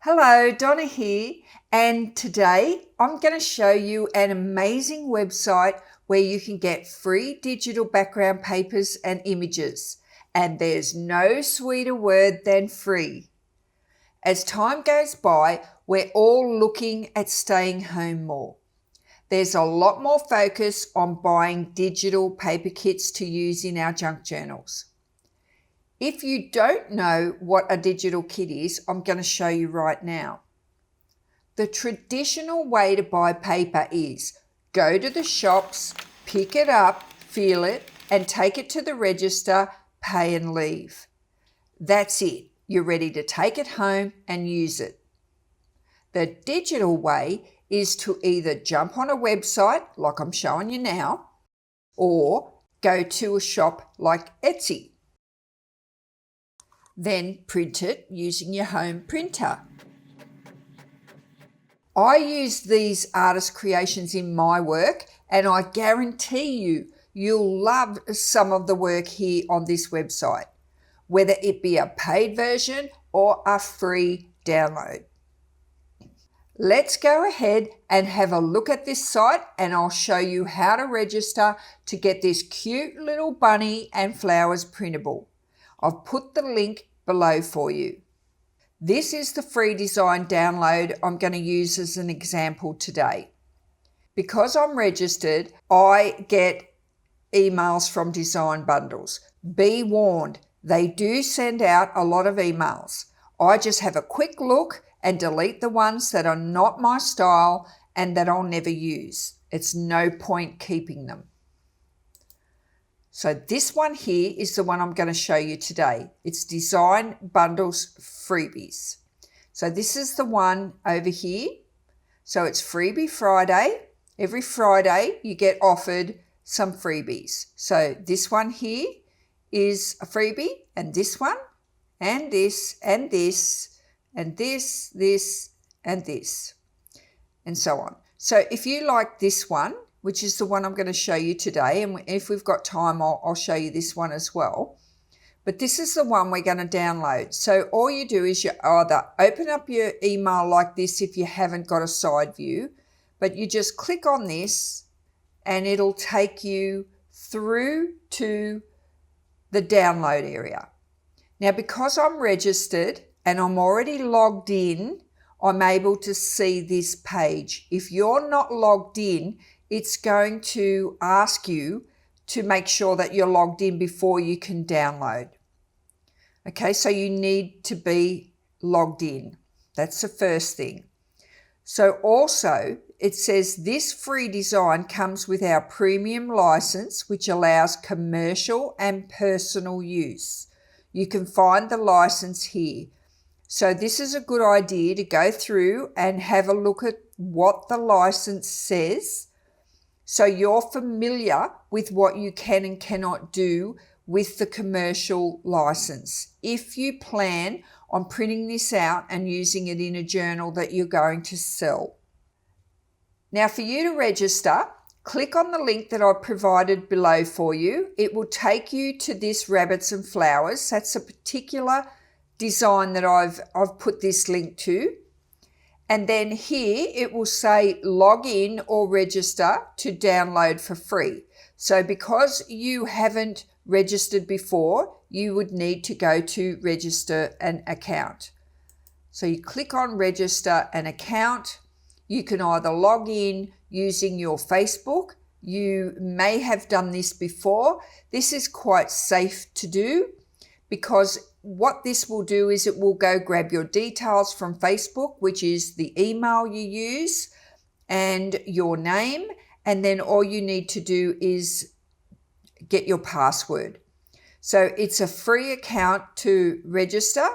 Hello, Donna here, and today I'm going to show you an amazing website where you can get free digital background papers and images, and there's no sweeter word than free. As time goes by, we're all looking at staying home more. There's a lot more focus on buying digital paper kits to use in our junk journals. If you don't know what a digital kit is, I'm going to show you right now. The traditional way to buy paper is go to the shops, pick it up, feel it, and take it to the register, pay and leave. That's it. You're ready to take it home and use it. The digital way is to either jump on a website like I'm showing you now, or go to a shop like Etsy. Then print it using your home printer. I use these artist creations in my work, and I guarantee you'll love some of the work here on this website, whether it be a paid version or a free download. Let's go ahead and have a look at this site, and I'll show you how to register to get this cute little bunny and flowers printable. I've put the link below for you. This is the free design download I'm going to use as an example today. Because I'm registered, I get emails from Design Bundles. Be warned, they do send out a lot of emails. I just have a quick look and delete the ones that are not my style and that I'll never use. It's no point keeping them. So this one here is the one I'm going to show you today. It's Design Bundles Freebies. So this is the one over here. So it's Freebie Friday. Every Friday you get offered some freebies. So this one here is a freebie, and this one, and this, and this, and this, and this, and so on. So if you like this one, which is the one I'm going to show you today, and if we've got time, I'll show you this one as well. But this is the one we're going to download. So all you do is you either open up your email like this if you haven't got a side view, but you just click on this and it'll take you through to the download area. Now, because I'm registered and I'm already logged in, I'm able to see this page. If you're not logged in, it's going to ask you to make sure that you're logged in before you can download. Okay, so you need to be logged in. That's the first thing. So also, it says this free design comes with our premium license, which allows commercial and personal use. You can find the license here. So this is a good idea to go through and have a look at what the license says, so you're familiar with what you can and cannot do with the commercial license, if you plan on printing this out and using it in a journal that you're going to sell. Now, for you to register, click on the link that I've provided below for you. It will take you to this rabbits and flowers. That's a particular design that I've put this link to. And then here it will say log in or register to download for free. So because you haven't registered before, you would need to go to register an account. So you click on register an account. You can either log in using your Facebook. You may have done this before. This is quite safe to do, because what this will do is it will go grab your details from Facebook, which is the email you use and your name, and then all you need to do is get your password. So it's a free account to register.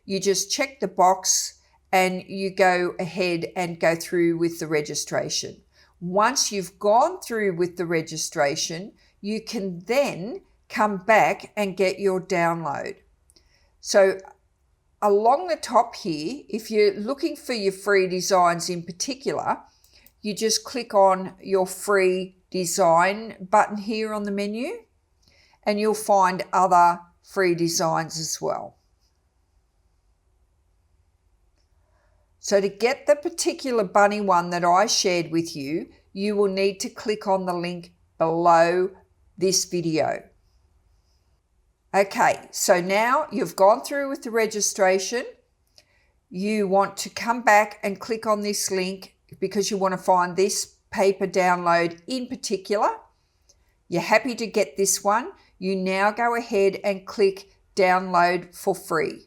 You just check the box and you go ahead and go through with the registration. Once you've gone through with the registration, you can then come back and get your download. So along the top here, if you're looking for your free designs in particular, you just click on your free design button here on the menu, and you'll find other free designs as well. So to get the particular bunny one that I shared with you, you will need to click on the link below this video. Okay, so now you've gone through with the registration. You want to come back and click on this link because you want to find this paper download in particular. You're happy to get this one. You now go ahead and click download for free.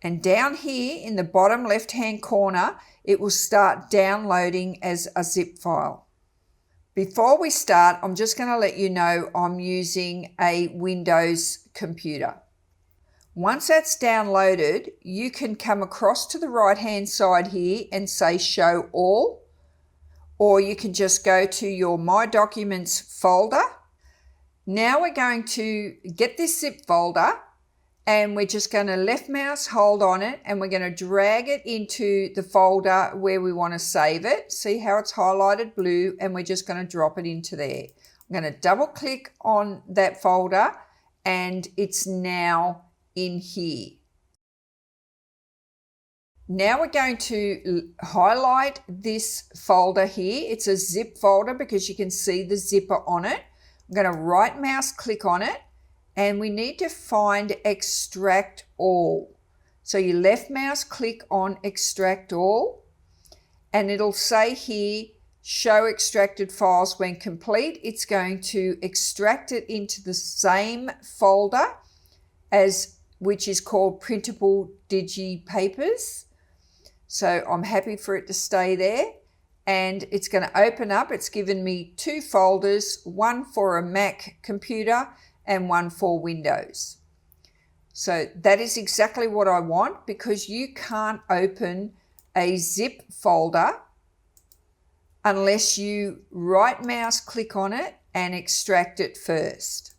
And down here in the bottom left-hand corner, it will start downloading as a zip file. Before we start, I'm just going to let you know I'm using a Windows computer. Once that's downloaded, you can come across to the right-hand side here and say Show All, or you can just go to your My Documents folder. Now we're going to get this zip folder and we're just going to left mouse hold on it and we're going to drag it into the folder where we want to save it. See how it's highlighted blue, and we're just going to drop it into there. I'm going to double click on that folder and it's now in here. Now we're going to highlight this folder here. It's a zip folder because you can see the zipper on it. I'm going to right mouse click on it and we need to find Extract All. So you left mouse click on Extract All and it'll say here Show Extracted Files when complete. It's going to extract it into the same folder as which is called Printable Digi Papers. So I'm happy for it to stay there. And it's going to open up. It's given me two folders, one for a Mac computer and one for Windows. So that is exactly what I want, because you can't open a zip folder unless you right mouse click on it and extract it first.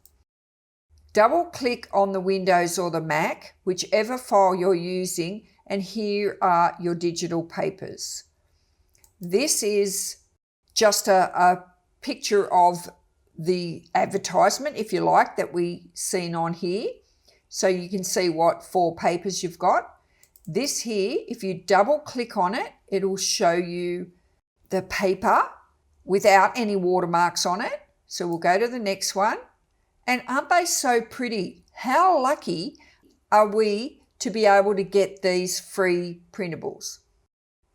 Double click on the Windows or the Mac, whichever file you're using, and here are your digital papers. This is just a picture of the advertisement, if you like, that we seen on here. So you can see what 4 papers you've got. This here, if you double click on it, it'll show you the paper without any watermarks on it. So we'll go to the next one. And aren't they so pretty? How lucky are we to be able to get these free printables?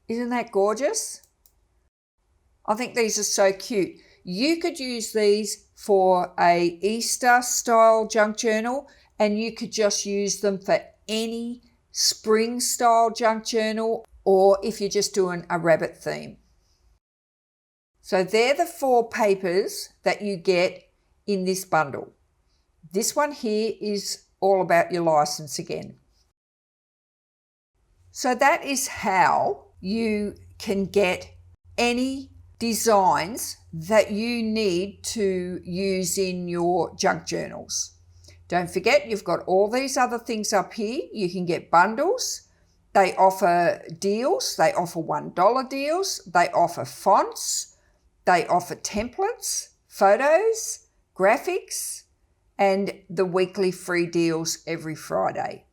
Isn't that gorgeous? I think these are so cute. You could use these for a Easter style junk journal, and you could just use them for any spring style junk journal, or if you're just doing a rabbit theme. So they're the 4 papers that you get in this bundle. This one here is all about your license again. So that is how you can get any designs that you need to use in your junk journals. Don't forget, you've got all these other things up here. You can get bundles. They offer deals. They offer $1 deals. They offer fonts. They offer templates, photos, graphics, and the weekly free deals every Friday.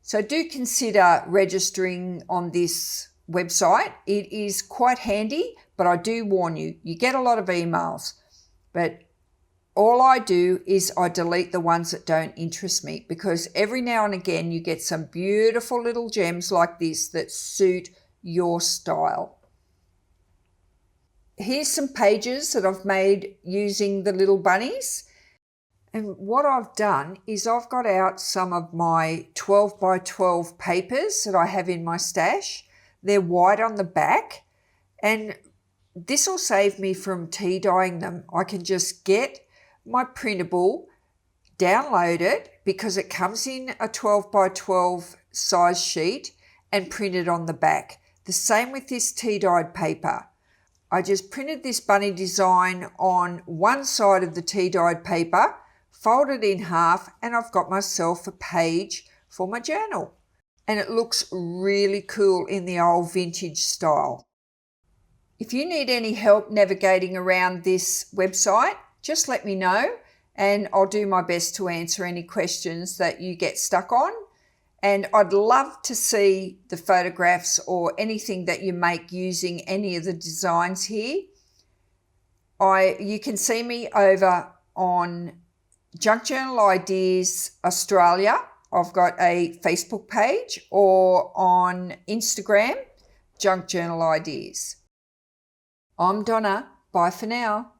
So do consider registering on this website. It is quite handy, but I do warn you, you get a lot of emails, but all I do is I delete the ones that don't interest me, because every now and again you get some beautiful little gems like this that suit your style. Here's some pages that I've made using the little bunnies. And what I've done is I've got out some of my 12 by 12 papers that I have in my stash. They're white on the back, and this will save me from tea dyeing them. I can just get my printable, download it, because it comes in a 12 by 12 size sheet, and print it on the back. The same with this tea dyed paper. I just printed this bunny design on one side of the tea dyed paper, folded in half, and I've got myself a page for my journal. And it looks really cool in the old vintage style. If you need any help navigating around this website, just let me know and I'll do my best to answer any questions that you get stuck on. And I'd love to see the photographs or anything that you make using any of the designs here. You can see me over on Junk Journal Ideas Australia. I've got a Facebook page, or on Instagram, Junk Journal Ideas. I'm Donna. Bye for now.